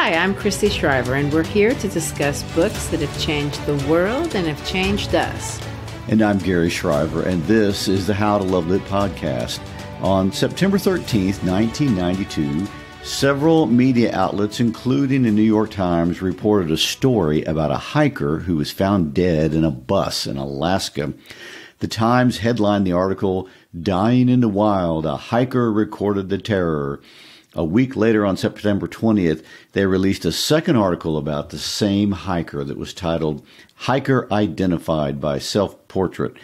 Hi, I'm Cristy Shriver, and we're here to discuss books that have changed the world and have changed us. And I'm Gary Shriver, and this is the How to Love Lit podcast. On September 13th, 1992, several media outlets, including the New York Times, reported a story about a hiker who was found dead in a bus in Alaska. The Times headlined the article, "Dying in the Wild, a Hiker Recorded the Terror." A week later, on September 20th, they released a second article about the same hiker that was titled, "Hiker Identified by Self-Portrait."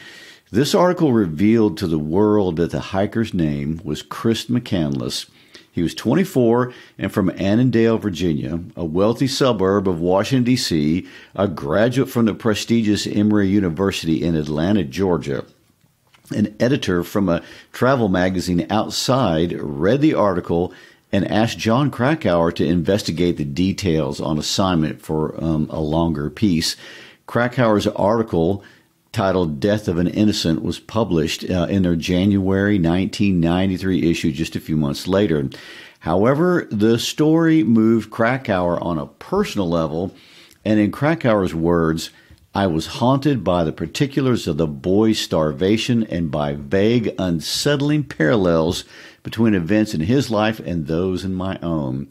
This article revealed to the world that the hiker's name was Chris McCandless. He was 24 and from Annandale, Virginia, a wealthy suburb of Washington, D.C., a graduate from the prestigious Emory University in Atlanta, Georgia. An editor from a travel magazine Outside read the article and asked Jon Krakauer to investigate the details on assignment for a longer piece. Krakauer's article, titled "Death of an Innocent," was published in their January 1993 issue just a few months later. However, the story moved Krakauer on a personal level, and in Krakauer's words, "I was haunted by the particulars of the boy's starvation and by vague, unsettling parallels between events in his life and those in my own.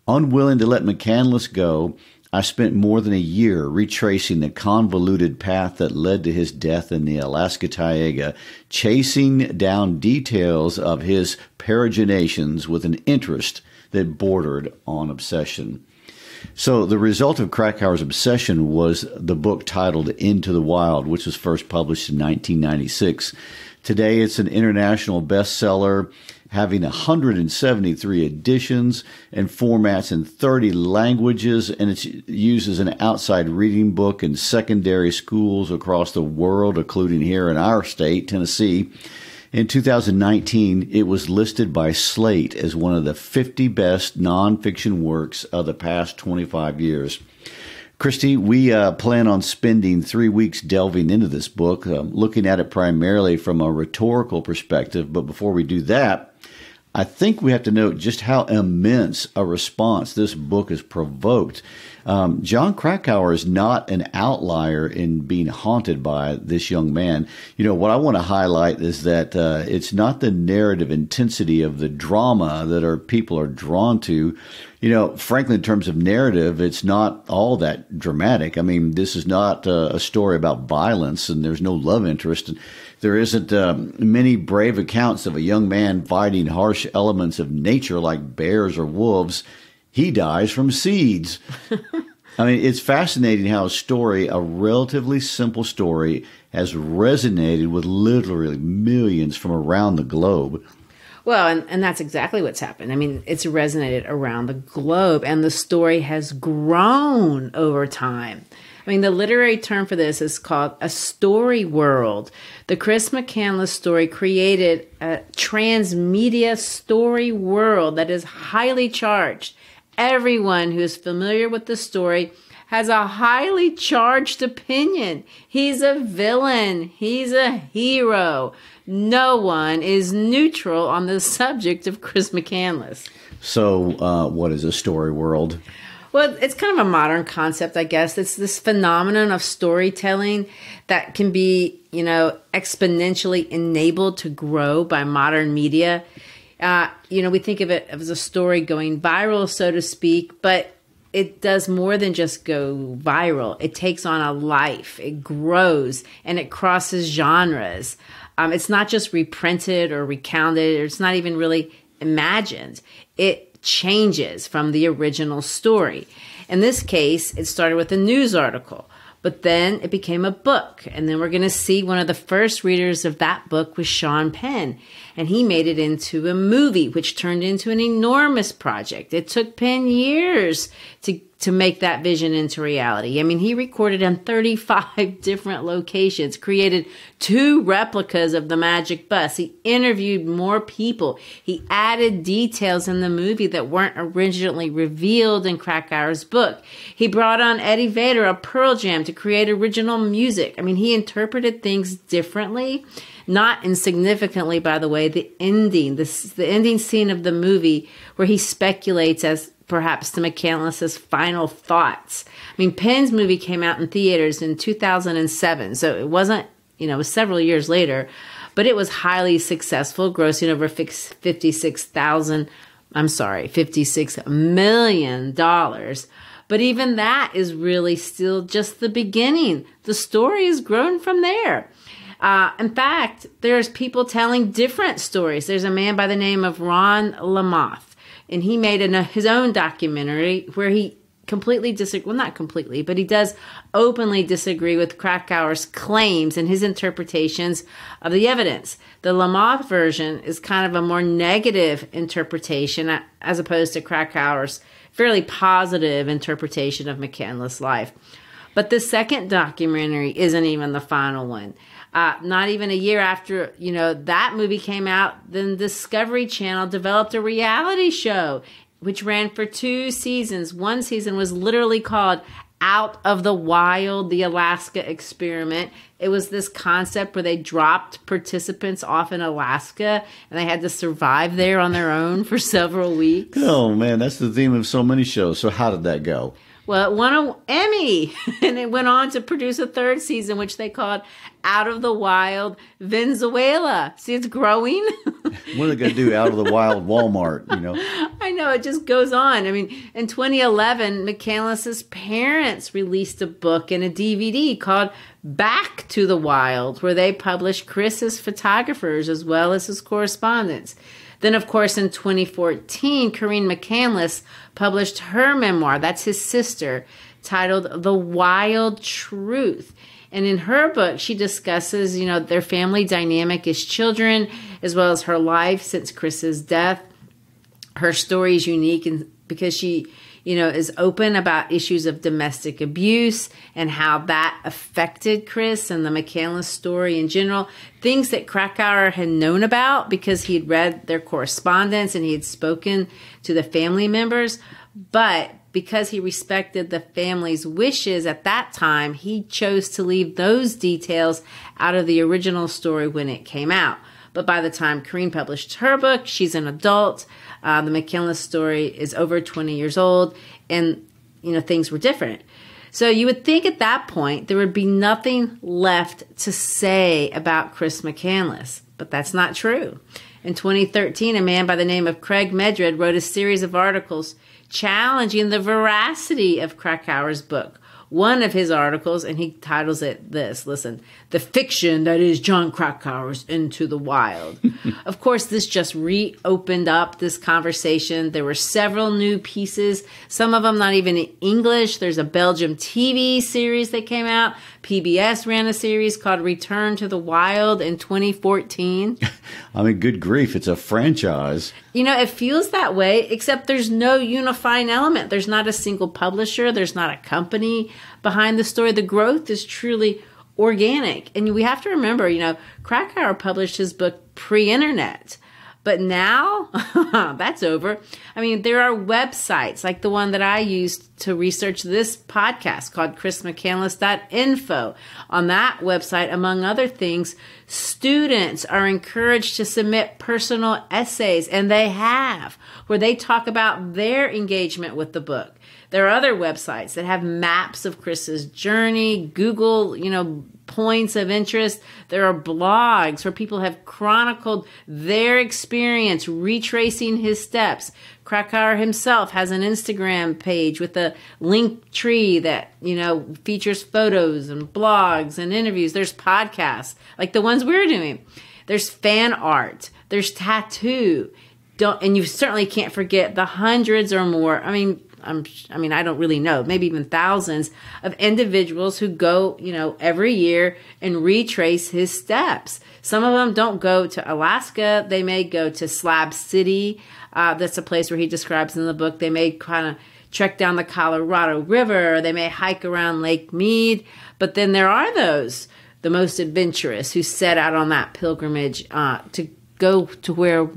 Unwilling to let McCandless go, I spent more than a year retracing the convoluted path that led to his death in the Alaska taiga, chasing down details of his peregrinations with an interest that bordered on obsession." So the result of Krakauer's obsession was the book titled Into the Wild, which was first published in 1996. Today, it's an international bestseller, having 173 editions and formats in 30 languages, and it's used as an outside reading book in secondary schools across the world, including here in our state, Tennessee. In 2019, it was listed by Slate as one of the 50 best nonfiction works of the past 25 years. Christy, we plan on spending 3 weeks delving into this book, looking at it primarily from a rhetorical perspective. But before we do that, I think we have to note just how immense a response this book has provoked. Jon Krakauer is not an outlier in being haunted by this young man. You know, what I want to highlight is that it's not the narrative intensity of the drama that people are drawn to. You know, frankly, in terms of narrative, it's not all that dramatic. I mean, this is not a story about violence, and there's no love interest. There isn't many brave accounts of a young man fighting harsh elements of nature like bears or wolves. He dies from seeds. I mean, it's fascinating how a relatively simple story, has resonated with literally millions from around the globe. Well, and that's exactly what's happened. I mean, it's resonated around the globe, and the story has grown over time. I mean, the literary term for this is called a story world. The Chris McCandless story created a transmedia story world that is highly charged. Everyone who is familiar with the story has a highly charged opinion. He's a villain. He's a hero. No one is neutral on the subject of Chris McCandless. So what is a story world? Well, it's kind of a modern concept, I guess. It's this phenomenon of storytelling that can be, exponentially enabled to grow by modern media. We think of it as a story going viral, so to speak, but it does more than just go viral. It takes on a life, it grows, and it crosses genres. It's not just reprinted or recounted, or it's not even really imagined. It changes from the original story. In this case, it started with a news article, but then it became a book. And then we're going to see one of the first readers of that book was Sean Penn. And he made it into a movie, which turned into an enormous project. It took Penn years to make that vision into reality. I mean, he recorded in 35 different locations, created 2 replicas of the magic bus. He interviewed more people. He added details in the movie that weren't originally revealed in Krakauer's book. He brought on Eddie Vedder of Pearl Jam to create original music. I mean, he interpreted things differently. Not insignificantly, by the way, the ending scene of the movie where he speculates as perhaps to McCandless's final thoughts. I mean, Penn's movie came out in theaters in 2007, so it wasn't, it was several years later, but it was highly successful, grossing over $56 million. But even that is really still just the beginning. The story has grown from there. In fact, there's people telling different stories. There's a man by the name of Ron Lamothe, and he made his own documentary where he completely not completely, but he does openly disagree with Krakauer's claims and his interpretations of the evidence. The Lamothe version is kind of a more negative interpretation as opposed to Krakauer's fairly positive interpretation of McCandless' life. But the second documentary isn't even the final one. Not even a year after, that movie came out, then Discovery Channel developed a reality show, which ran for 2 seasons. One season was literally called Out of the Wild, the Alaska Experiment. It was this concept where they dropped participants off in Alaska, and they had to survive there on their own for several weeks. Oh, man, that's the theme of so many shows. So how did that go? Well, it won an Emmy, and it went on to produce a 3rd season, which they called Out of the Wild Venezuela. See, it's growing. What are they going to do? Out of the Wild Walmart, I know, it just goes on. I mean, in 2011, McCandless's parents released a book and a DVD called Back to the Wild, where they published Chris's photographers as well as his correspondence. Then, of course, in 2014, Corinne McCandless published her memoir, that's his sister, titled The Wild Truth. And in her book, she discusses, their family dynamic as children, as well as her life since Chris's death. Her story is unique because she, is open about issues of domestic abuse and how that affected Chris and the McCandless story in general. Things that Krakauer had known about because he had read their correspondence and he had spoken to the family members. But because he respected the family's wishes at that time, he chose to leave those details out of the original story when it came out. But by the time Corinne published her book, she's an adult. The McCandless story is over 20 years old, and, things were different. So you would think at that point there would be nothing left to say about Chris McCandless, but that's not true. In 2013, a man by the name of Craig Medred wrote a series of articles challenging the veracity of Krakauer's book. One of his articles, and he titles it this, listen, The Fiction That Is Jon Krakauer's Into the Wild. Of course, this just reopened up this conversation. There were several new pieces, some of them not even in English. There's a Belgium TV series that came out. PBS ran a series called Return to the Wild in 2014. I mean, good grief, it's a franchise. It feels that way, except there's no unifying element. There's not a single publisher. There's not a company behind the story. The growth is truly organic. And we have to remember, Krakauer published his book pre-internet. But now, that's over. I mean, there are websites like the one that I used to research this podcast called chrismccandless.info. On that website, among other things, students are encouraged to submit personal essays, and they have, where they talk about their engagement with the book. There are other websites that have maps of Chris's journey, Google, points of interest. There are blogs where people have chronicled their experience, retracing his steps. Krakauer himself has an Instagram page with a link tree that, features photos and blogs and interviews. There's podcasts like the ones we're doing. There's fan art. There's tattoo. And you certainly can't forget the hundreds or more. I don't really know, maybe even thousands of individuals who go, every year and retrace his steps. Some of them don't go to Alaska. They may go to Slab City. That's a place where he describes in the book. They may kind of trek down the Colorado River. They may hike around Lake Mead. But then there are those, the most adventurous, who set out on that pilgrimage to go to where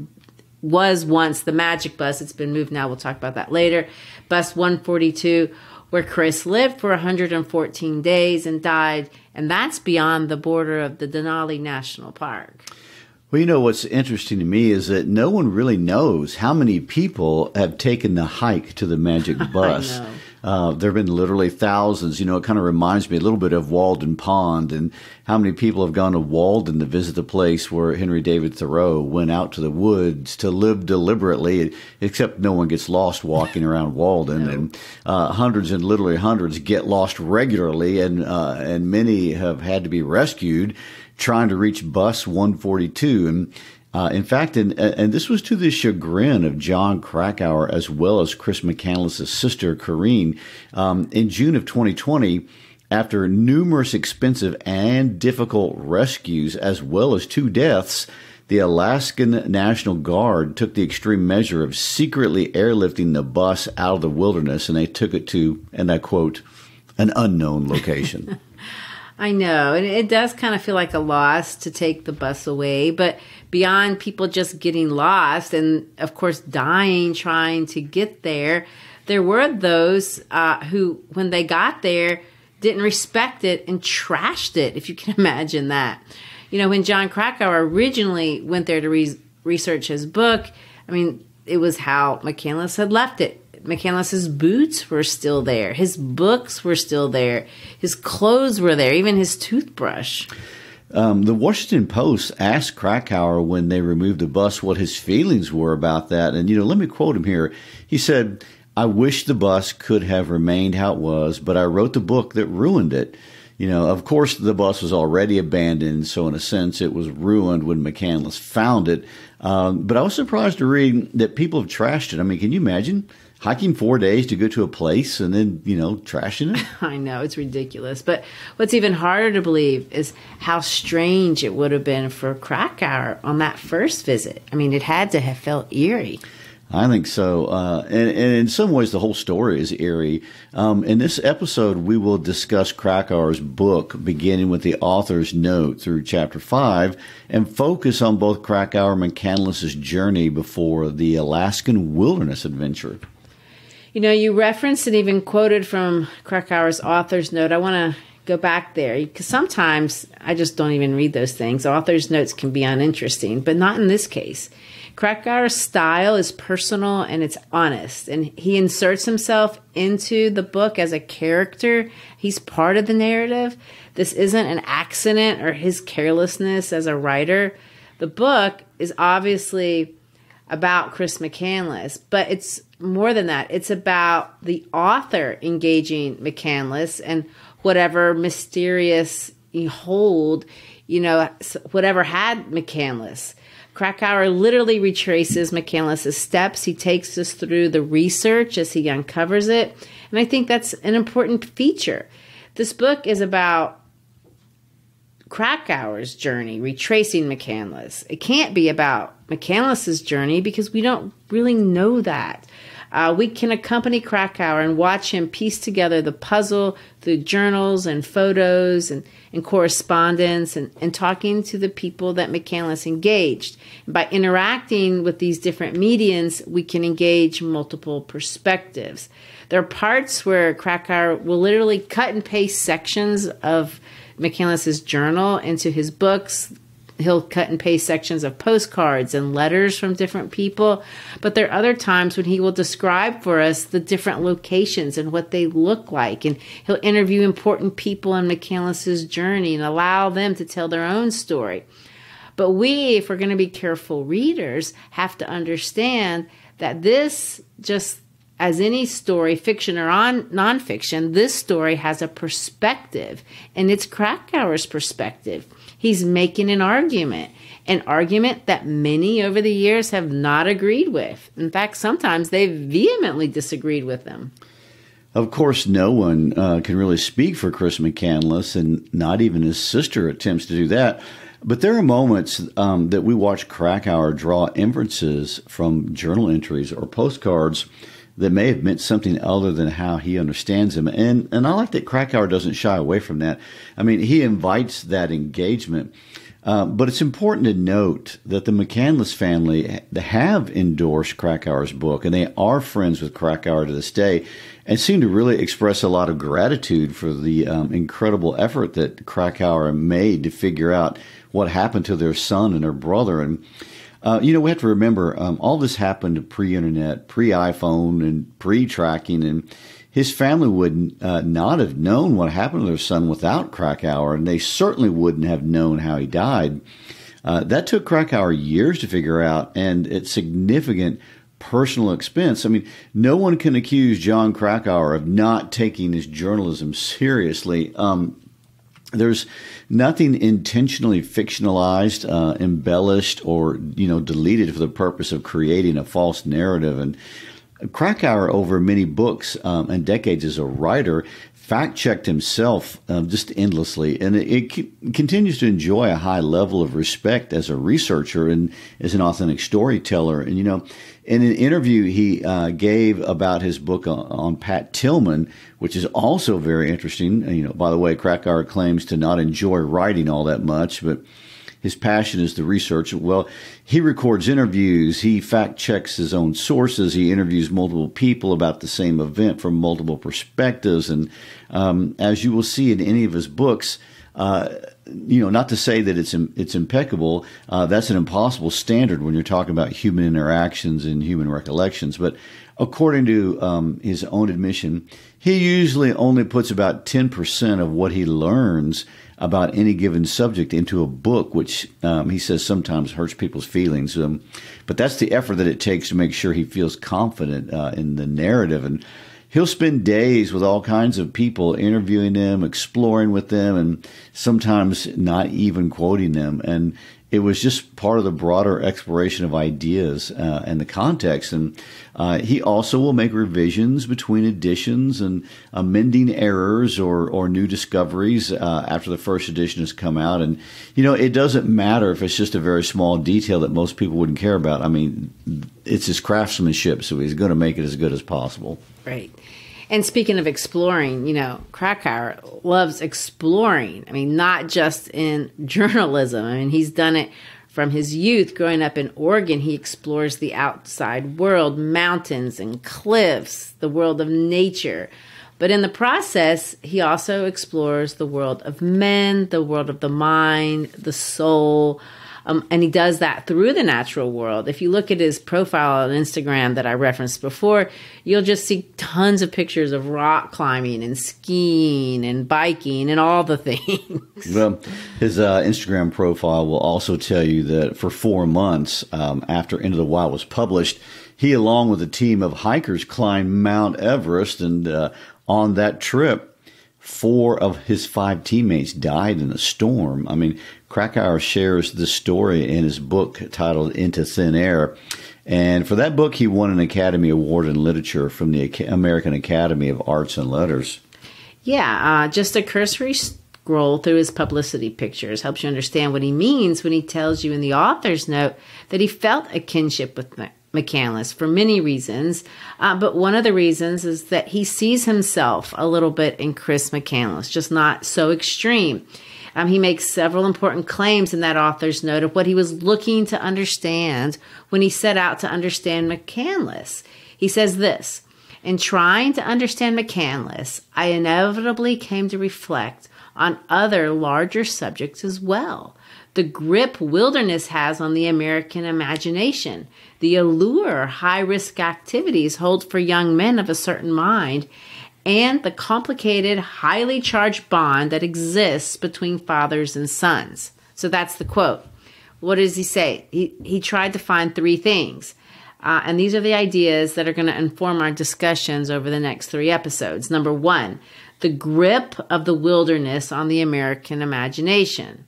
was once the Magic Bus. It's been moved now. We'll talk about that later. Bus 142, where Chris lived for 114 days and died. And that's beyond the border of the Denali National Park. Well, you know, what's interesting to me is that no one really knows how many people have taken the hike to the magic bus. There have been literally thousands. You know, it kind of reminds me a little bit of Walden Pond and how many people have gone to Walden to visit the place where Henry David Thoreau went out to the woods to live deliberately, except no one gets lost walking around Walden. No. And hundreds and literally hundreds get lost regularly, and many have had to be rescued trying to reach bus 142. And in fact, and this was to the chagrin of Jon Krakauer as well as Chris McCandless's sister, Corrine. In June of 2020, after numerous expensive and difficult rescues as well as 2 deaths, the Alaskan National Guard took the extreme measure of secretly airlifting the bus out of the wilderness, and they took it to, and I quote, an unknown location. I know, and it does kind of feel like a loss to take the bus away, but beyond people just getting lost and, of course, dying trying to get there, there were those who, when they got there, didn't respect it and trashed it, if you can imagine that. You know, when Jon Krakauer originally went there to research his book, I mean, it was how McCandless had left it. McCandless's boots were still there. His books were still there. His clothes were there, even his toothbrush. The Washington Post asked Krakauer when they removed the bus what his feelings were about that. And, you know, let me quote him here. He said, "I wish the bus could have remained how it was, but I wrote the book that ruined it." You know, of course, the bus was already abandoned, so in a sense, it was ruined when McCandless found it. But I was surprised to read that people have trashed it. I mean, can you imagine hiking 4 days to go to a place and then, you know, trashing it? I know, it's ridiculous. But what's even harder to believe is how strange it would have been for Krakauer on that first visit. I mean, it had to have felt eerie. I think so. And in some ways, the whole story is eerie. In this episode, we will discuss Krakauer's book, beginning with the author's note through chapter 5, and focus on both Krakauer and McCandless's journey before the Alaskan wilderness adventure. You know, you referenced and even quoted from Krakauer's author's note. I want to go back there because sometimes I just don't even read those things. Author's notes can be uninteresting, but not in this case. Krakauer's style is personal and it's honest, and he inserts himself into the book as a character. He's part of the narrative. This isn't an accident or his carelessness as a writer. The book is obviously about Chris McCandless, but it's more than that. It's about the author engaging McCandless and whatever mysterious hold, you know, whatever had McCandless. Krakauer literally retraces McCandless's steps. He takes us through the research as he uncovers it. And I think that's an important feature. This book is about Krakauer's journey, retracing McCandless. It can't be about McCandless's journey because we don't really know that. We can accompany Krakauer and watch him piece together the puzzle through journals and photos and correspondence and talking to the people that McCandless engaged. And by interacting with these different mediums, we can engage multiple perspectives. There are parts where Krakauer will literally cut and paste sections of McCandless's journal into his books. He'll cut and paste sections of postcards and letters from different people. But there are other times when he will describe for us the different locations and what they look like. And he'll interview important people in McCandless's journey and allow them to tell their own story. But we, if we're going to be careful readers, have to understand that this, just as any story, fiction or nonfiction, this story has a perspective, and it's Krakauer's perspective. He's making an argument that many over the years have not agreed with. In fact, sometimes they've vehemently disagreed with them. Of course, no one can really speak for Chris McCandless, and not even his sister attempts to do that. But there are moments that we watch Krakauer draw inferences from journal entries or postcards that may have meant something other than how he understands them. And I like that Krakauer doesn't shy away from that. I mean, he invites that engagement. But it's important to note that the McCandless family have endorsed Krakauer's book, and they are friends with Krakauer to this day, and seem to really express a lot of gratitude for the incredible effort that Krakauer made to figure out what happened to their son and their brother. And we have to remember all this happened pre-internet, pre-iPhone, and pre-tracking, and his family would not have known what happened to their son without Krakauer, and they certainly wouldn't have known how he died. That took Krakauer years to figure out, and at significant personal expense. I mean, no one can accuse Jon Krakauer of not taking his journalism seriously. There's nothing intentionally fictionalized, embellished, or deleted for the purpose of creating a false narrative. And Krakauer, over many books and decades as a writer, fact-checked himself just endlessly, and it continues to enjoy a high level of respect as a researcher and as an authentic storyteller. And, in an interview he gave about his book on Pat Tillman, which is also very interesting. By the way, Krakauer claims to not enjoy writing all that much, but his passion is the research. Well, he records interviews. He fact-checks his own sources. He interviews multiple people about the same event from multiple perspectives. And as you will see in any of his books, not to say that it's impeccable. That's an impossible standard when you're talking about human interactions and human recollections. But according to his own admission, he usually only puts about 10% of what he learns about any given subject into a book, which he says sometimes hurts people's feelings. But that's the effort that it takes to make sure he feels confident in the narrative. And he'll spend days with all kinds of people, interviewing them, exploring with them, and sometimes not even quoting them. And it was just part of the broader exploration of ideas and the context. And he also will make revisions between editions and amending errors or new discoveries after the first edition has come out. And, it doesn't matter if it's just a very small detail that most people wouldn't care about. I mean, it's his craftsmanship, so he's going to make it as good as possible. Right. And speaking of exploring, Krakauer loves exploring. I mean, not just in journalism. I mean, he's done it from his youth. Growing up in Oregon, he explores the outside world, mountains and cliffs, the world of nature. But in the process, he also explores the world of men, the world of the mind, the soul. And he does that through the natural world. If you look at his profile on Instagram that I referenced before, you'll just see tons of pictures of rock climbing and skiing and biking and all the things. Well, his Instagram profile will also tell you that for 4 months after Into the Wild was published, he, along with a team of hikers, climbed Mount Everest. And on that trip, 4 of his 5 teammates died in a storm. I mean, Krakauer shares this story in his book titled Into Thin Air. And for that book, he won an Academy Award in Literature from the American Academy of Arts and Letters. Yeah, just a cursory scroll through his publicity pictures helps you understand what he means when he tells you in the author's note that he felt a kinship with McCandless for many reasons, but one of the reasons is that he sees himself a little bit in Chris McCandless, just not so extreme. He makes several important claims in that author's note of what he was looking to understand when he set out to understand McCandless. He says this: in trying to understand McCandless, I inevitably came to reflect on other larger subjects as well. The grip wilderness has on the American imagination, the allure high-risk activities hold for young men of a certain mind, and the complicated, highly charged bond that exists between fathers and sons. So that's the quote. What does he say? He tried to find 3 things. And these are the ideas that are going to inform our discussions over the next 3 episodes. Number 1, the grip of the wilderness on the American imagination.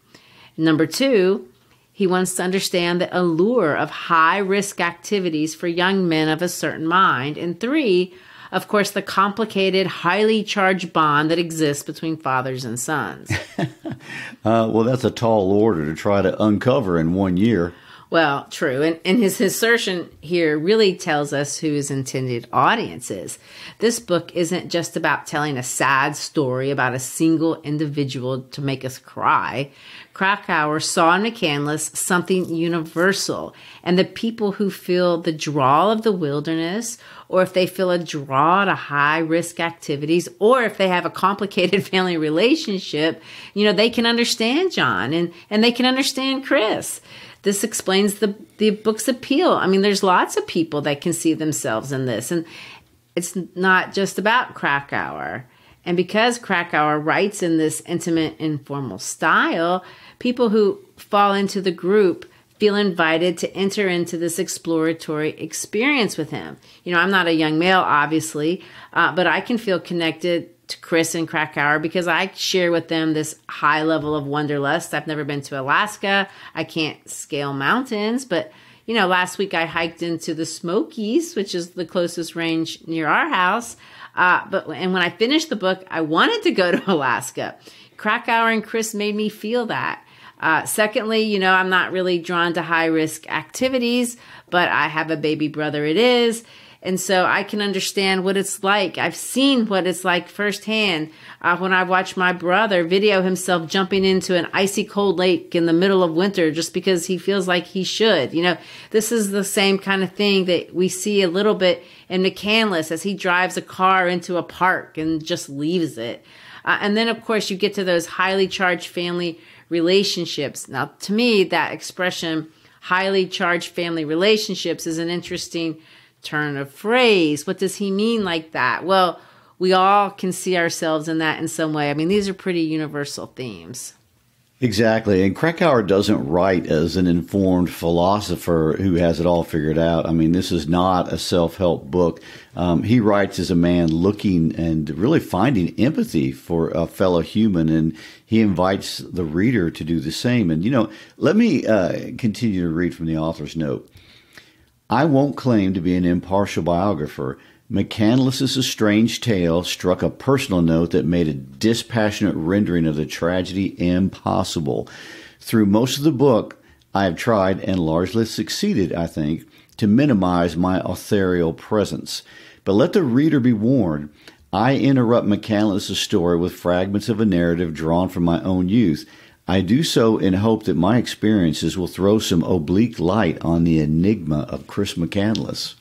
Number 2, he wants to understand the allure of high-risk activities for young men of a certain mind. And 3, of course, the complicated, highly charged bond that exists between fathers and sons. Well, that's a tall order to try to uncover in 1 year. Well, true. And his assertion here really tells us who his intended audience is. This book isn't just about telling a sad story about a single individual to make us cry. Krakauer saw in McCandless something universal, and the people who feel the draw of the wilderness, or if they feel a draw to high-risk activities, or if they have a complicated family relationship, they can understand Jon, and they can understand Chris. This explains the book's appeal. I mean, there's lots of people that can see themselves in this, and it's not just about Krakauer. And because Krakauer writes in this intimate, informal style, people who fall into the group feel invited to enter into this exploratory experience with him. I'm not a young male, obviously, but I can feel connected to Chris and Krakauer because I share with them this high level of wanderlust. I've never been to Alaska. I can't scale mountains, but last week I hiked into the Smokies, which is the closest range near our house. And when I finished the book, I wanted to go to Alaska. Krakauer and Chris made me feel that. Secondly, I'm not really drawn to high risk activities, but I have a baby brother it is. And so I can understand what it's like. I've seen what it's like firsthand when I watched my brother video himself jumping into an icy cold lake in the middle of winter just because he feels like he should. This is the same kind of thing that we see a little bit in McCandless as he drives a car into a park and just leaves it. And then, of course, you get to those highly charged family relationships. Now, to me, that expression, highly charged family relationships, is an interesting turn of phrase. What does he mean like that? Well, we all can see ourselves in that in some way. I mean, these are pretty universal themes. Exactly. And Krakauer doesn't write as an informed philosopher who has it all figured out. I mean, this is not a self-help book. He writes as a man looking and really finding empathy for a fellow human, and he invites the reader to do the same. And, let me continue to read from the author's note. I won't claim to be an impartial biographer. McCandless's strange tale struck a personal note that made a dispassionate rendering of the tragedy impossible. Through most of the book, I have tried, and largely succeeded, I think, to minimize my authorial presence. But let the reader be warned, I interrupt McCandless's story with fragments of a narrative drawn from my own youth. I do so in hope that my experiences will throw some oblique light on the enigma of Chris McCandless.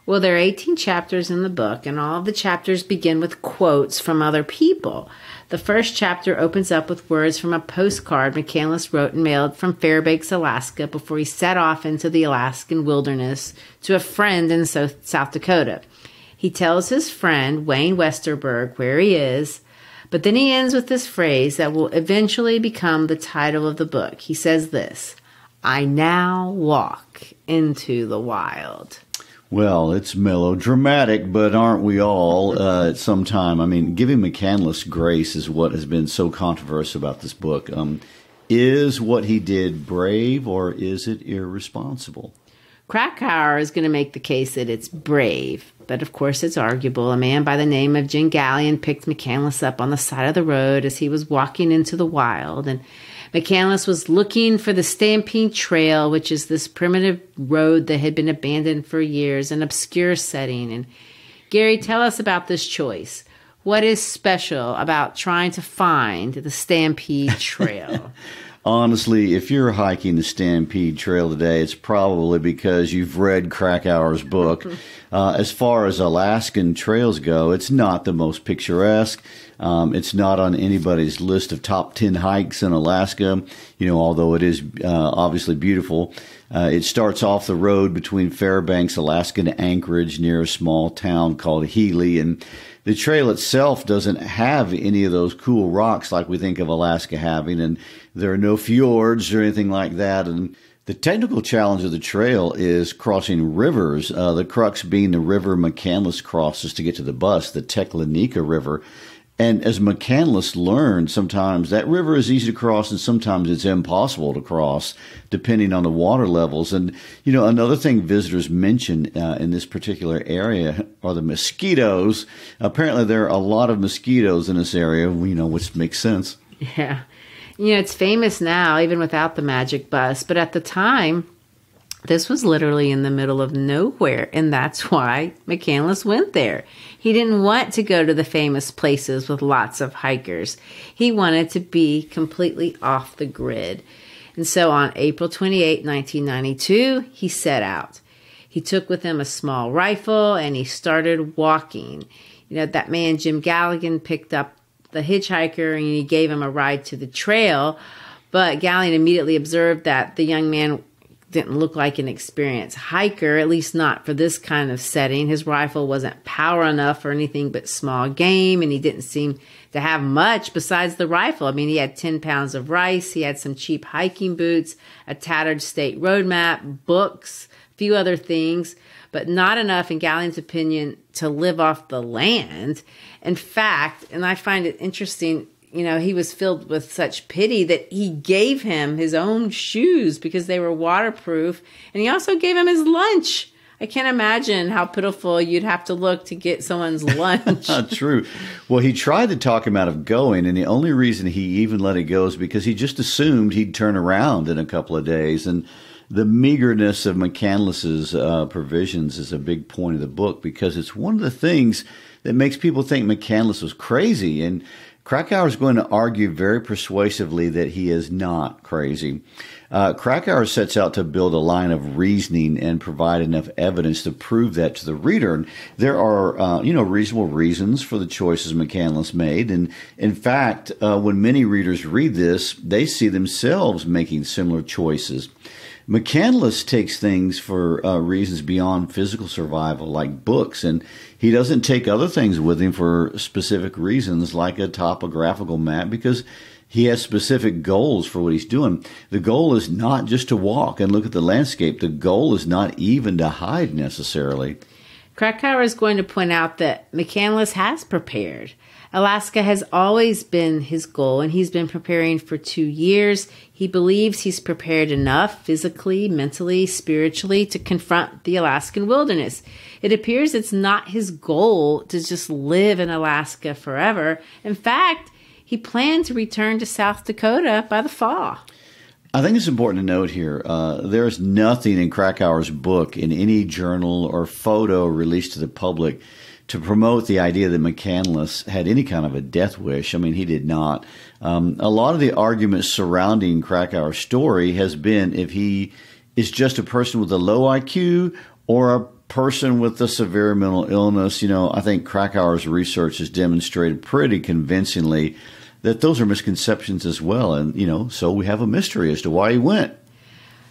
Well, there are 18 chapters in the book, and all of the chapters begin with quotes from other people. The first chapter opens up with words from a postcard McCandless wrote and mailed from Fairbanks, Alaska, before he set off into the Alaskan wilderness to a friend in South Dakota. He tells his friend, Wayne Westerberg, where he is, but then he ends with this phrase that will eventually become the title of the book. He says this, I now walk into the wild. Well, it's melodramatic, but aren't we all at some time? I mean, giving McCandless grace is what has been so controversial about this book. Is what he did brave, or is it irresponsible? Krakauer is going to make the case that it's brave, but of course it's arguable. A man by the name of Jen Gallion picked McCandless up on the side of the road as he was walking into the wild, and McCandless was looking for the Stampede Trail, which is this primitive road that had been abandoned for years, an obscure setting. And Gary, tell us about this choice. What is special about trying to find the Stampede Trail? Honestly, if you're hiking the Stampede Trail today, it's probably because you've read Krakauer's book. As far as Alaskan trails go, it's not the most picturesque. It's not on anybody's list of top 10 hikes in Alaska, although it is obviously beautiful. It starts off the road between Fairbanks, Alaska, and Anchorage near a small town called Healy. And the trail itself doesn't have any of those cool rocks like we think of Alaska having, and there are no fjords or anything like that. And the technical challenge of the trail is crossing rivers, the crux being the river McCandless crosses to get to the bus, the Teklanika River. And as McCandless learned, sometimes that river is easy to cross and sometimes it's impossible to cross, depending on the water levels. And, another thing visitors mention in this particular area are the mosquitoes. Apparently there are a lot of mosquitoes in this area, which makes sense. Yeah. It's famous now, even without the magic bus. But at the time, This was literally in the middle of nowhere, and that's why McCandless went there. He didn't want to go to the famous places with lots of hikers. He wanted to be completely off the grid. And so on April 28, 1992, he set out. He took with him a small rifle, and he started walking. You know, that man, Jim Galligan, picked up the hitchhiker, and he gave him a ride to the trail. But Galligan immediately observed that the young man didn't look like an experienced hiker, at least not for this kind of setting. His rifle wasn't power enough for anything but small game, and he didn't seem to have much besides the rifle. I mean, he had 10 pounds of rice, he had some cheap hiking boots, a tattered state road map, books, a few other things, but not enough, in Galligan's opinion, to live off the land. In fact, and I find it interesting, you know, he was filled with such pity that he gave him his own shoes because they were waterproof. And he also gave him his lunch. I can't imagine how pitiful you'd have to look to get someone's lunch. True. Well, he tried to talk him out of going, and the only reason he even let it go is because he just assumed he'd turn around in a couple of days. And the meagerness of McCandless's provisions is a big point of the book, because it's one of the things that makes people think McCandless was crazy. And Krakauer is going to argue very persuasively that he is not crazy. Krakauer sets out to build a line of reasoning and provide enough evidence to prove that to the reader. And there are, reasonable reasons for the choices McCandless made. And in fact, when many readers read this, they see themselves making similar choices. McCandless takes things for reasons beyond physical survival, like books, and he doesn't take other things with him for specific reasons, like a topographical map, because he has specific goals for what he's doing. The goal is not just to walk and look at the landscape. The goal is not even to hide necessarily. Krakauer is going to point out that McCandless has prepared. Alaska has always been his goal, and he's been preparing for 2 years. He believes he's prepared enough physically, mentally, spiritually to confront the Alaskan wilderness. It appears it's not his goal to just live in Alaska forever. In fact, he planned to return to South Dakota by the fall. I think it's important to note here, there is nothing in Krakauer's book, in any journal or photo released to the public, to promote the idea that McCandless had any kind of a death wish. I mean, he did not. A lot of the arguments surrounding Krakauer's story has been if he is just a person with a low IQ or a person with a severe mental illness. You know, I think Krakauer's research has demonstrated pretty convincingly that those are misconceptions as well. And, you know, so we have a mystery as to why he went.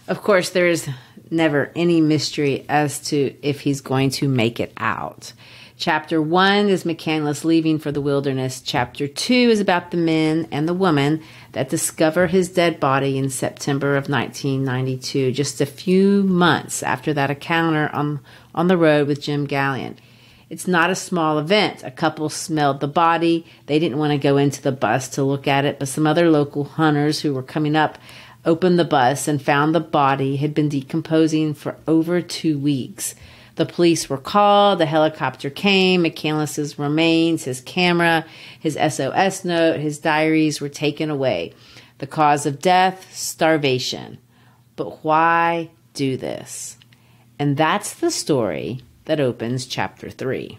Of course, there is never any mystery as to if he's going to make it out. Chapter 1 is McCandless leaving for the wilderness. Chapter 2 is about the men and the woman that discover his dead body in September of 1992, just a few months after that encounter on the road with Jim Galligan. It's not a small event. A couple smelled the body. They didn't want to go into the bus to look at it, but some other local hunters who were coming up opened the bus and found the body had been decomposing for over 2 weeks. The police were called, the helicopter came, McCandless's remains, his camera, his SOS note, his diaries were taken away. The cause of death, starvation. But why do this? And that's the story that opens chapter 3.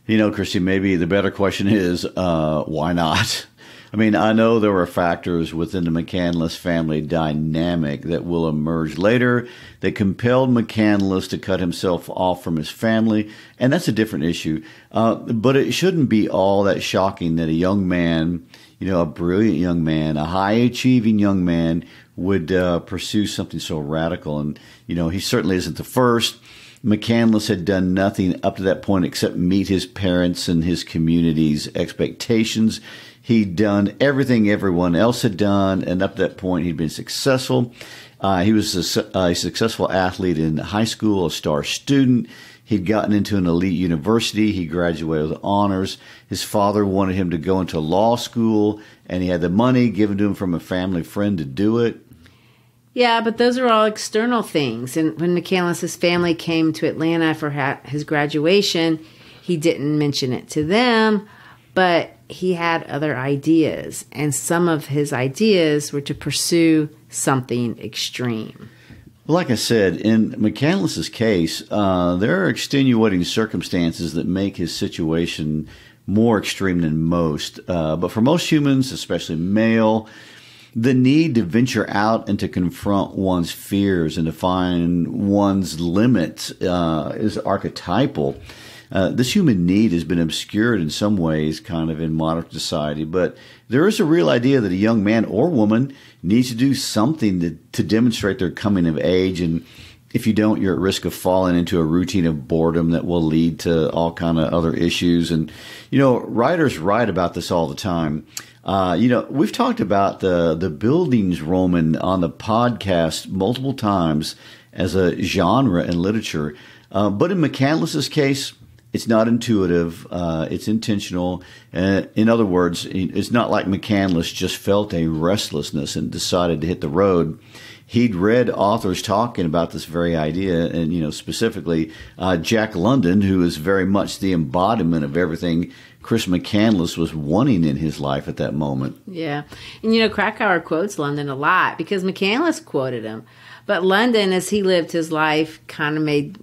You know, Christy, maybe the better question is, why not? I mean, I know there were factors within the McCandless family dynamic that will emerge later that compelled McCandless to cut himself off from his family, and that's a different issue. But it shouldn't be all that shocking that a young man, you know, a brilliant young man, a high-achieving young man would pursue something so radical. And, you know, he certainly isn't the first. McCandless had done nothing up to that point except meet his parents' and his community's expectations. He'd done everything everyone else had done, and up to that point, he'd been successful. He was a successful athlete in high school, a star student. He'd gotten into an elite university. He graduated with honors. His father wanted him to go into law school, and he had the money given to him from a family friend to do it. Yeah, but those are all external things. And when McCandless's family came to Atlanta for his graduation, he didn't mention it to them, but he had other ideas. And some of his ideas were to pursue something extreme. Well, like I said, in McCandless's case, there are extenuating circumstances that make his situation more extreme than most. But for most humans, especially male, the need to venture out and to confront one's fears and to find one's limits is archetypal. This human need has been obscured in some ways kind of in modern society, but there is a real idea that a young man or woman needs to do something to demonstrate their coming of age. And if you don't, you're at risk of falling into a routine of boredom that will lead to all kind of other issues. And, writers write about this all the time. We've talked about the Bildungsroman on the podcast multiple times as a genre in literature. But in McCandless's case, it's not intuitive. It's intentional. In other words, it's not like McCandless just felt a restlessness and decided to hit the road. He'd read authors talking about this very idea, and specifically Jack London, who is very much the embodiment of everything Chris McCandless was wanting in his life at that moment. Yeah, and Krakauer quotes London a lot because McCandless quoted him, but London, as he lived his life, kind of made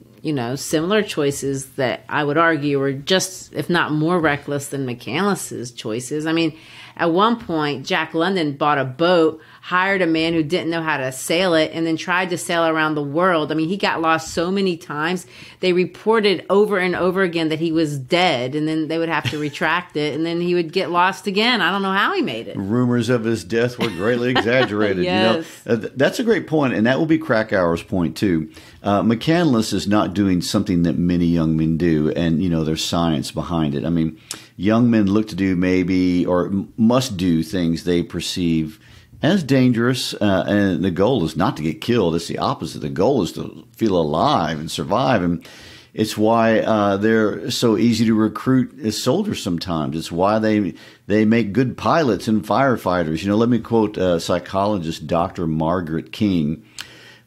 similar choices that I would argue were just, if not more reckless than McCandless's choices. I mean, at one point, Jack London bought a boat, hired a man who didn't know how to sail it, and then tried to sail around the world. I mean, he got lost so many times. They reported over and over again that he was dead, and then they would have to retract it, and then he would get lost again. I don't know how he made it. Rumors of his death were greatly exaggerated. Yes. That's a great point, and that will be Krakauer's point, too. McCandless is not doing something that many young men do, and, there's science behind it. I mean, young men look to do maybe or must do things they perceive as dangerous, and the goal is not to get killed. It's the opposite. The goal is to feel alive and survive, and it's why they're so easy to recruit as soldiers sometimes. It's why they make good pilots and firefighters. Let me quote psychologist Dr. Margaret King.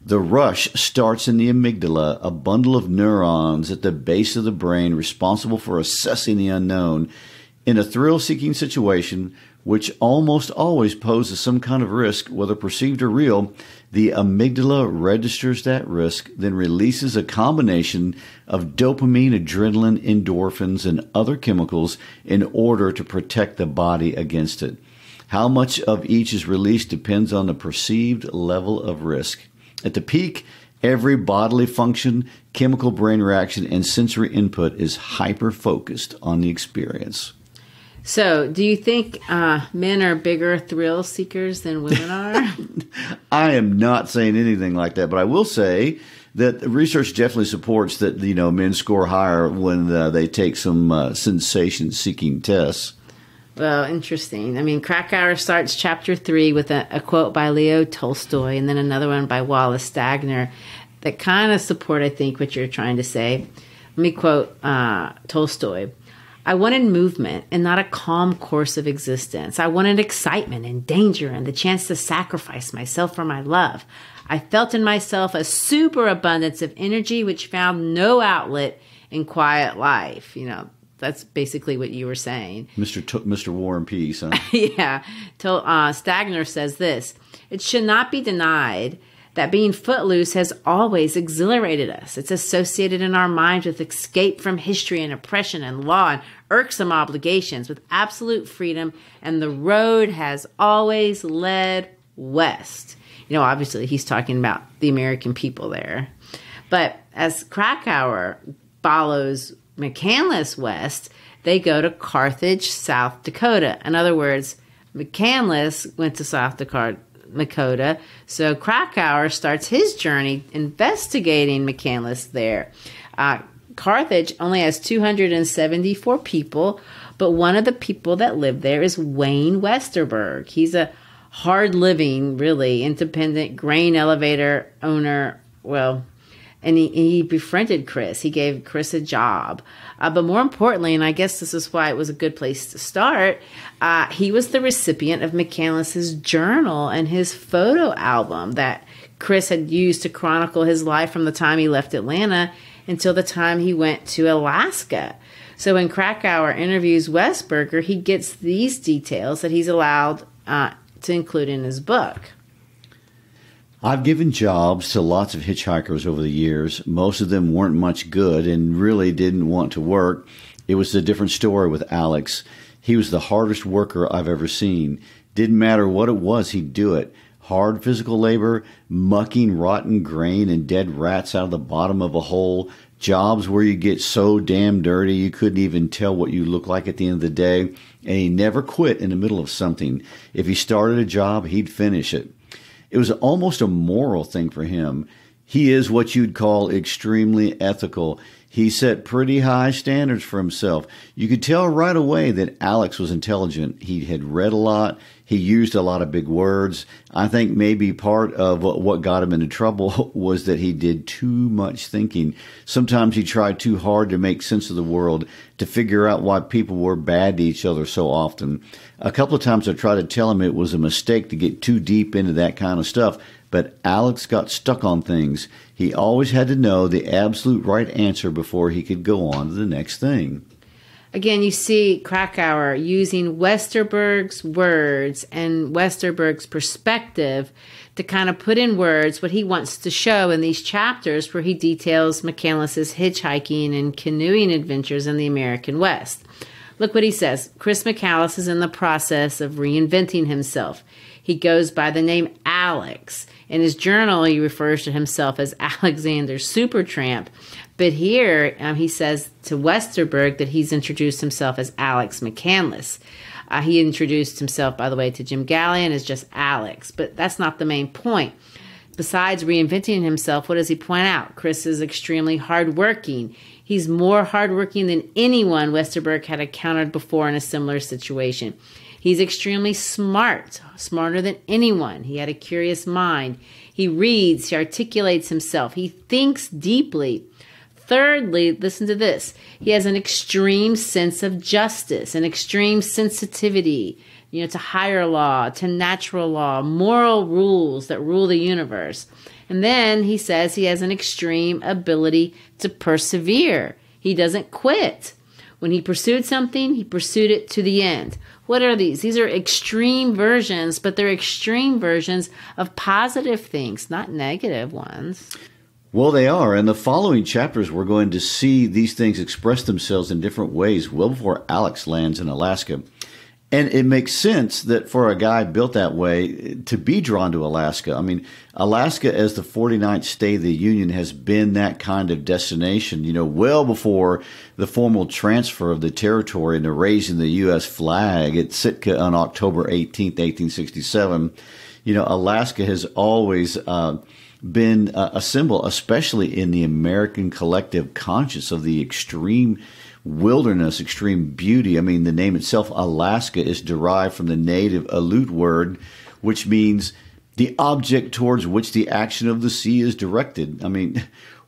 The rush starts in the amygdala, a bundle of neurons at the base of the brain responsible for assessing the unknown. In a thrill-seeking situation, which almost always poses some kind of risk, whether perceived or real, the amygdala registers that risk, then releases a combination of dopamine, adrenaline, endorphins, and other chemicals in order to protect the body against it. How much of each is released depends on the perceived level of risk. At the peak, every bodily function, chemical brain reaction, and sensory input is hyper-focused on the experience. So, do you think men are bigger thrill seekers than women are? I am not saying anything like that, but I will say that research definitely supports that men score higher when they take some sensation-seeking tests. Well, interesting. I mean, Krakauer starts chapter 3 with a quote by Leo Tolstoy and then another one by Wallace Stegner that kind of support, I think, what you're trying to say. Let me quote Tolstoy. I wanted movement and not a calm course of existence. I wanted excitement and danger and the chance to sacrifice myself for my love. I felt in myself a superabundance of energy which found no outlet in quiet life. That's basically what you were saying. Mr. War and Peace, huh? Yeah. Stegner says this, it should not be denied that being footloose has always exhilarated us. It's associated in our minds with escape from history and oppression and law and irksome obligations with absolute freedom, and the road has always led west. Obviously he's talking about the American people there. But as Krakauer follows McCandless west, they go to Carthage, South Dakota. In other words, McCandless went to South Dakota, so Krakauer starts his journey investigating McCandless there. Carthage only has 274 people, but one of the people that live there is Wayne Westerberg. He's a hard-living, really independent grain elevator owner. And he befriended Chris. He gave Chris a job. But more importantly, and I guess this is why it was a good place to start, he was the recipient of McCandless's journal and his photo album that Chris had used to chronicle his life from the time he left Atlanta until the time he went to Alaska. So when Krakauer interviews Westberger, he gets these details that he's allowed to include in his book. I've given jobs to lots of hitchhikers over the years. Most of them weren't much good and really didn't want to work. It was a different story with Alex. He was the hardest worker I've ever seen. Didn't matter what it was, he'd do it. Hard physical labor, mucking rotten grain and dead rats out of the bottom of a hole, jobs where you get so damn dirty you couldn't even tell what you look like at the end of the day. And he never quit in the middle of something. If he started a job, he'd finish it. It was almost a moral thing for him. He is what you'd call extremely ethical. He set pretty high standards for himself. You could tell right away that Alex was intelligent. He had read a lot. He used a lot of big words. I think maybe part of what got him into trouble was that he did too much thinking. Sometimes he tried too hard to make sense of the world, to figure out why people were bad to each other so often. A couple of times I tried to tell him it was a mistake to get too deep into that kind of stuff, but Alex got stuck on things. He always had to know the absolute right answer before he could go on to the next thing. Again, you see Krakauer using Westerberg's words and Westerberg's perspective to kind of put in words what he wants to show in these chapters where he details McCandless's hitchhiking and canoeing adventures in the American West. Look what he says. Chris McCandless is in the process of reinventing himself. He goes by the name Alex. In his journal, he refers to himself as Alexander Supertramp. But here, he says to Westerberg that he's introduced himself as Alex McCandless. He introduced himself, by the way, to Jim Gallion as just Alex. But that's not the main point. Besides reinventing himself, what does he point out? Chris is extremely hardworking. He's more hardworking than anyone Westerberg had encountered before in a similar situation. He's extremely smart, smarter than anyone. He had a curious mind. He reads, he articulates himself. He thinks deeply. Thirdly, listen to this. He has an extreme sense of justice, an extreme sensitivity, to higher law, to natural law, moral rules that rule the universe. And then he says he has an extreme ability to persevere. He doesn't quit. When he pursued something, he pursued it to the end. What are these? These are extreme versions, but they're extreme versions of positive things, not negative ones. Well, they are. In the following chapters, we're going to see these things express themselves in different ways well before Alex lands in Alaska. And it makes sense that for a guy built that way to be drawn to Alaska. I mean, Alaska as the 49th state of the Union has been that kind of destination, well before the formal transfer of the territory and the raising the U.S. flag at Sitka on October 18th, 1867. Alaska has always been a symbol, especially in the American collective conscience, of the extreme wilderness, extreme beauty. I mean, the name itself, Alaska, is derived from the native Aleut word, which means the object towards which the action of the sea is directed. I mean,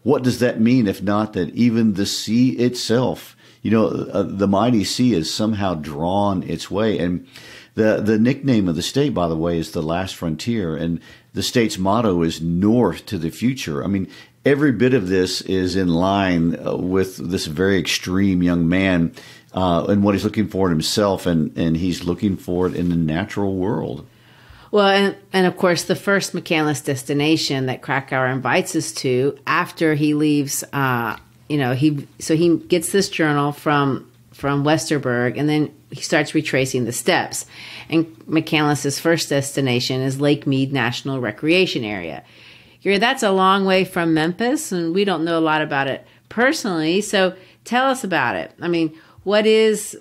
what does that mean if not that even the sea itself, the mighty sea, is somehow drawn its way? And the nickname of the state, by the way, is the last frontier, and the state's motto is north to the future. I mean, every bit of this is in line with this very extreme young man and what he's looking for in himself, and he's looking for it in the natural world. Well, and of course, the first McCandless destination that Krakauer invites us to after he leaves, he gets this journal from Westerberg, and then he starts retracing the steps. And McCandless's first destination is Lake Mead National Recreation Area. That's a long way from Memphis, and we don't know a lot about it personally. So tell us about it. I mean, what is,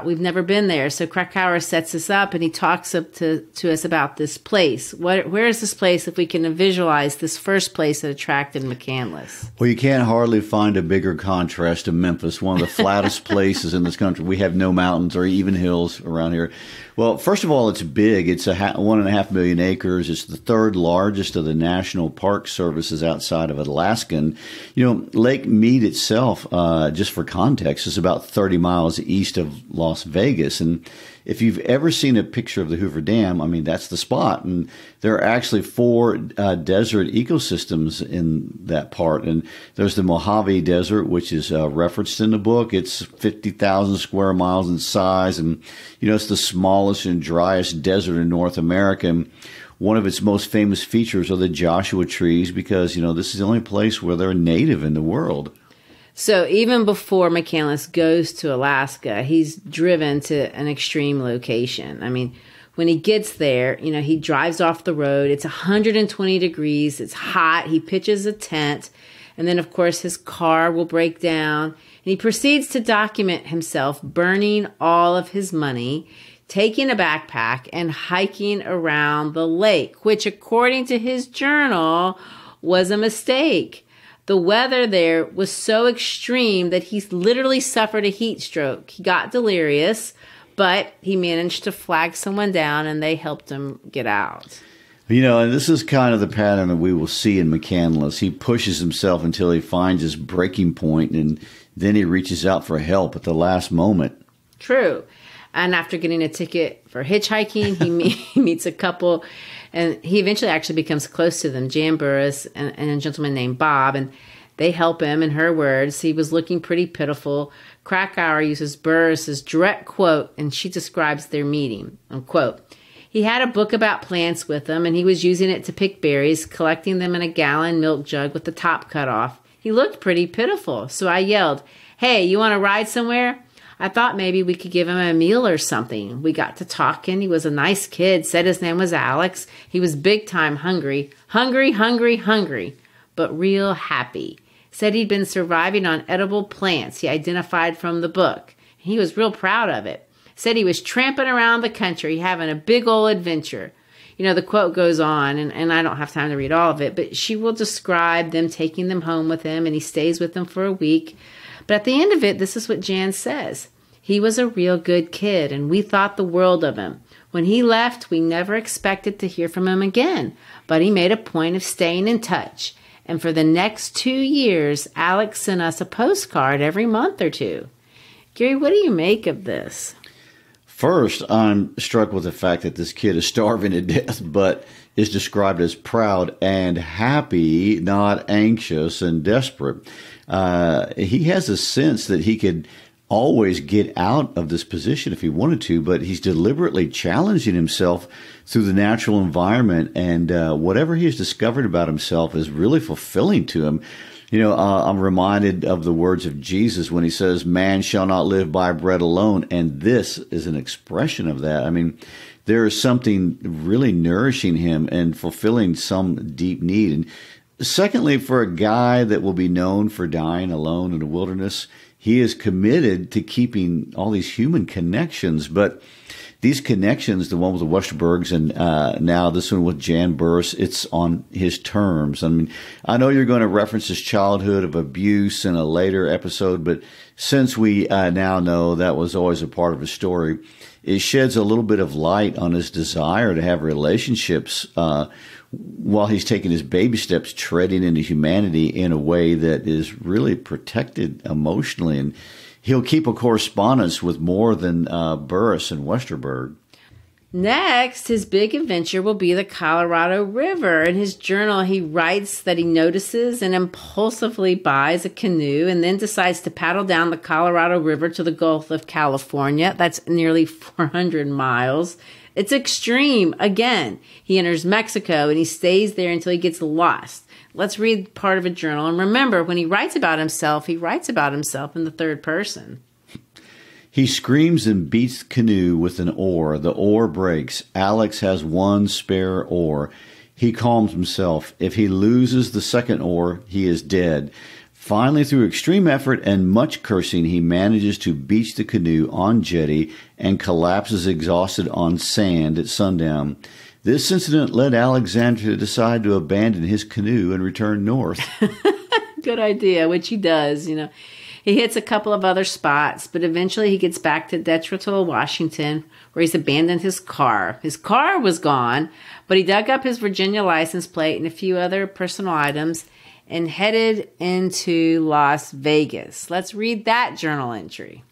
we've never been there. So Krakauer sets us up and he talks up to us about this place. Where is this place, if we can visualize this first place that attracted McCandless? Well, you can't hardly find a bigger contrast to Memphis, one of the flattest places in this country. We have no mountains or even hills around here. Well, first of all, it's big. It's 1.5 million acres. It's the third largest of the national park services outside of Alaska. And, Lake Mead itself, just for context, is about 30 miles east of Las Vegas. And if you've ever seen a picture of the Hoover Dam, I mean, that's the spot. And there are actually 4 desert ecosystems in that part. And there's the Mojave Desert, which is referenced in the book. It's 50,000 square miles in size. And, it's the smallest and driest desert in North America. And one of its most famous features are the Joshua trees because, this is the only place where they're native in the world. So even before McCandless goes to Alaska, he's driven to an extreme location. I mean, when he gets there, he drives off the road. It's 120 degrees. It's hot. He pitches a tent. And then, of course, his car will break down. And he proceeds to document himself burning all of his money, taking a backpack, and hiking around the lake, which, according to his journal, was a mistake. The weather there was so extreme that he literally suffered a heat stroke. He got delirious, but he managed to flag someone down, and they helped him get out. And this is kind of the pattern that we will see in McCandless. He pushes himself until he finds his breaking point, and then he reaches out for help at the last moment. True. And after getting a ticket for hitchhiking, he meets a couple, and he eventually actually becomes close to them, Jan Burris and a gentleman named Bob, and they help him. In her words, he was looking pretty pitiful. Krakauer uses Burris's direct quote, and she describes their meeting. Quote, "He had a book about plants with him, and he was using it to pick berries, collecting them in a gallon milk jug with the top cut off. He looked pretty pitiful, so I yelled, 'Hey, you want to ride somewhere?' I thought maybe we could give him a meal or something. We got to talking. He was a nice kid, said his name was Alex. He was big time hungry, but real happy. Said he'd been surviving on edible plants he identified from the book. He was real proud of it. Said he was tramping around the country, having a big old adventure." The quote goes on, and I don't have time to read all of it, but she will describe them taking them home with him, and he stays with them for a week. But at the end of it, this is what Jan says. "He was a real good kid, and we thought the world of him. When he left, we never expected to hear from him again, but he made a point of staying in touch. And for the next 2 years, Alex sent us a postcard every month or two." Gary, what do you make of this? First, I'm struck with the fact that this kid is starving to death, but is described as proud and happy, not anxious and desperate. He has a sense that he could always get out of this position if he wanted to, but he's deliberately challenging himself through the natural environment, and whatever he has discovered about himself is really fulfilling to him. I'm reminded of the words of Jesus when he says, "Man shall not live by bread alone," and this is an expression of that. I mean, there is something really nourishing him and fulfilling some deep need. And secondly, for a guy that will be known for dying alone in the wilderness, he is committed to keeping all these human connections. But these connections, the one with the Westerbergs and now this one with Jan Burris, it's on his terms. I mean, I know you're going to reference his childhood of abuse in a later episode, but since we now know that was always a part of his story, it sheds a little bit of light on his desire to have relationships while he's taking his baby steps, treading into humanity in a way that is really protected emotionally. And he'll keep a correspondence with more than Burris and Westerberg. Next, his big adventure will be the Colorado River. In his journal, he writes that he notices and impulsively buys a canoe and then decides to paddle down the Colorado River to the Gulf of California. That's nearly 400 miles. It's extreme. Again, he enters Mexico and he stays there until he gets lost. Let's read part of a journal. And remember, when he writes about himself, he writes about himself in the third person. He screams and beats the canoe with an oar. The oar breaks. Alex has one spare oar. He calms himself. If he loses the second oar, he is dead. Finally, through extreme effort and much cursing, he manages to beach the canoe on jetty and collapses exhausted on sand at sundown. This incident led Alexander to decide to abandon his canoe and return north. Good idea, which he does, He hits a couple of other spots, but eventually he gets back to Detroit, Washington, where he's abandoned his car. His car was gone, but he dug up his Virginia license plate and a few other personal items and headed into Las Vegas. Let's read that journal entry.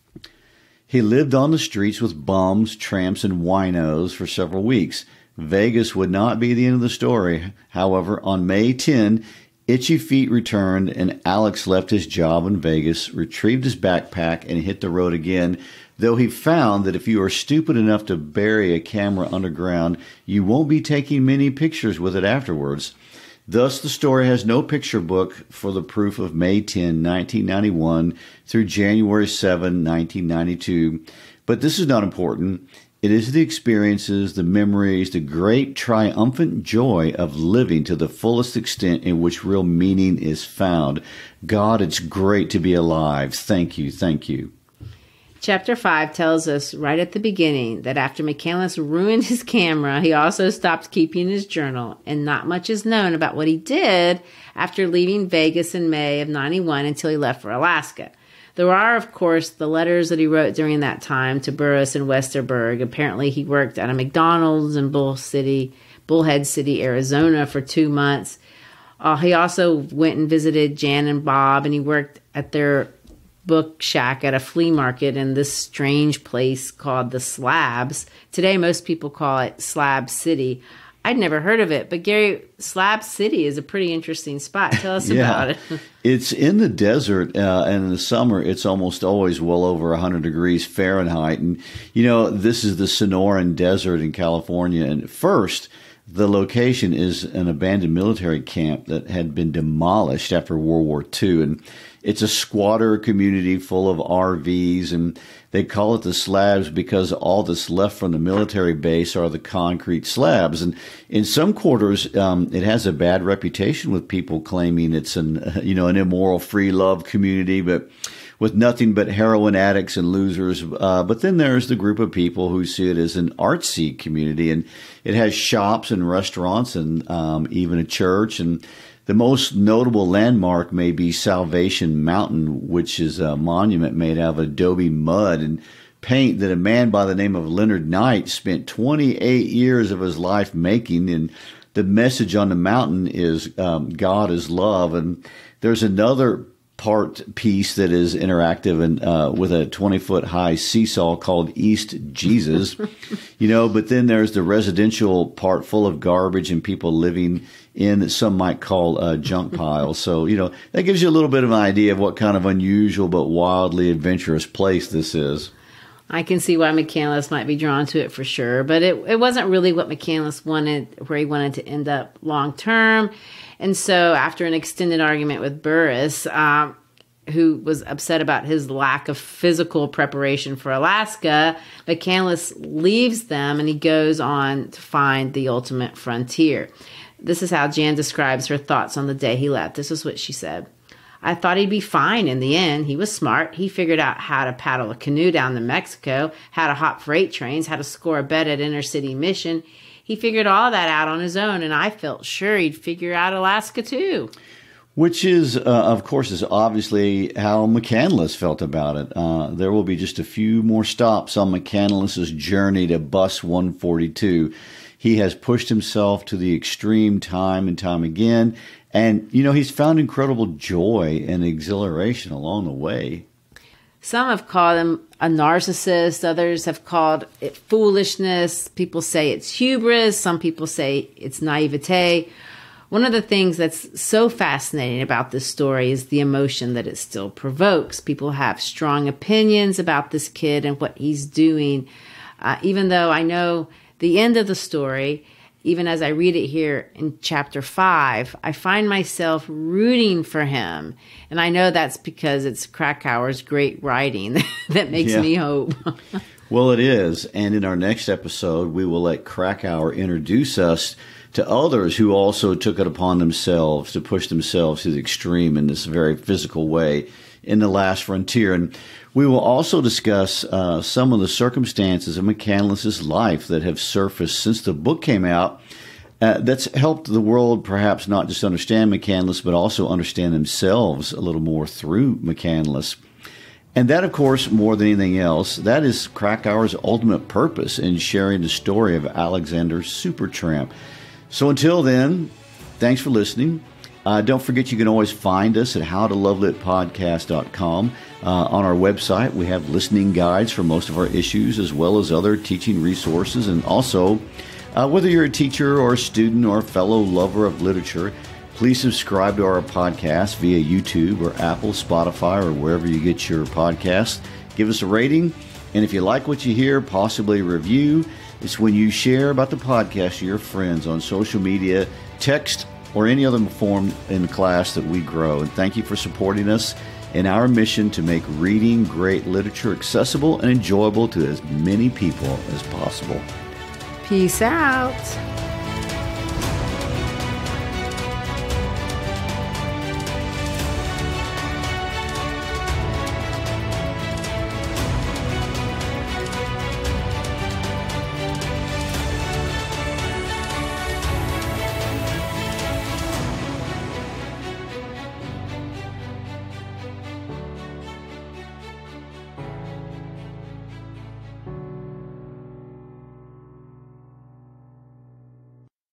He lived on the streets with bums, tramps, and winos for several weeks. Vegas would not be the end of the story. However, on May 10, Itchy feet returned, and Alex left his job in Vegas, retrieved his backpack, and hit the road again, though he found that if you are stupid enough to bury a camera underground, you won't be taking many pictures with it afterwards. Thus, the story has no picture book for the proof of May 10, 1991 through January 7, 1992. But this is not important. It is the experiences, the memories, the great triumphant joy of living to the fullest extent in which real meaning is found. God, it's great to be alive. Thank you, thank you. Chapter 5 tells us right at the beginning that after McCandless ruined his camera, he also stopped keeping his journal, and not much is known about what he did after leaving Vegas in May of 91 until he left for Alaska. There are, of course, the letters that he wrote during that time to Burris and Westerberg. Apparently, he worked at a McDonald's in Bullhead City, Arizona for 2 months. He also went and visited Jan and Bob, and he worked at their book shack at a flea market in this strange place called the Slabs. Today, most people call it Slab City. I'd never heard of it, but Gary, Slab City is a pretty interesting spot. Tell us about it. It's in the desert, and in the summer, it's almost always well over 100 degrees Fahrenheit. And, you know, this is the Sonoran Desert in California. And first, the location is an abandoned military camp that had been demolished after World War II. And it's a squatter community full of RVs, and they call it the Slabs because all that's left from the military base are the concrete slabs. And in some quarters, it has a bad reputation with people claiming it's an immoral free love community, but with nothing but heroin addicts and losers. But then there's the group of people who see it as an artsy community, and it has shops and restaurants and even a church. And the most notable landmark may be Salvation Mountain, which is a monument made out of adobe mud and paint that a man by the name of Leonard Knight spent 28 years of his life making. And the message on the mountain is God is love. And there's another piece that is interactive and with a 20-foot high seesaw called East Jesus, but then there's the residential part full of garbage and people living in some might call junk piles. So, that gives you a little bit of an idea of what kind of unusual but wildly adventurous place this is. I can see why McCandless might be drawn to it for sure, but it wasn't really what McCandless wanted, where he wanted to end up long term. And so after an extended argument with Burris, who was upset about his lack of physical preparation for Alaska, McCandless leaves them and he goes on to find the ultimate frontier. This is how Jan describes her thoughts on the day he left. This is what she said. I thought he'd be fine in the end. He was smart. He figured out how to paddle a canoe down to Mexico, how to hop freight trains, how to score a bet at Inner City Mission. He figured all that out on his own, and I felt sure he'd figure out Alaska too. Which is, of course, is obviously how McCandless felt about it. There will be just a few more stops on McCandless's journey to Bus 142. He has pushed himself to the extreme time and time again. And, he's found incredible joy and exhilaration along the way. Some have called him a narcissist. Others have called it foolishness. People say it's hubris. Some people say it's naivete. One of the things that's so fascinating about this story is the emotion that it still provokes. People have strong opinions about this kid and what he's doing. Even though I know the end of the story, even as I read it here in chapter 5, I find myself rooting for him. And I know that's because it's Krakauer's great writing that makes me hope. Well, it is. And in our next episode, we will let Krakauer introduce us to others who also took it upon themselves to push themselves to the extreme in this very physical way in the last frontier. And we will also discuss some of the circumstances of McCandless's life that have surfaced since the book came out that's helped the world perhaps not just understand McCandless, but also understand themselves a little more through McCandless. And that, of course, more than anything else, that is Krakauer's ultimate purpose in sharing the story of Alexander Supertramp. So until then, thanks for listening. Don't forget you can always find us at howtolovelitpodcast.com. On our website, we have listening guides for most of our issues, as well as other teaching resources. And also, whether you're a teacher or a student or a fellow lover of literature, Please subscribe to our podcast via YouTube or Apple, Spotify, or wherever you get your podcasts. Give us a rating. And if you like what you hear, possibly a review. It's when you share about the podcast to your friends on social media, text, or any other form in class that we grow. And thank you for supporting us in our mission to make reading great literature accessible and enjoyable to as many people as possible. Peace out.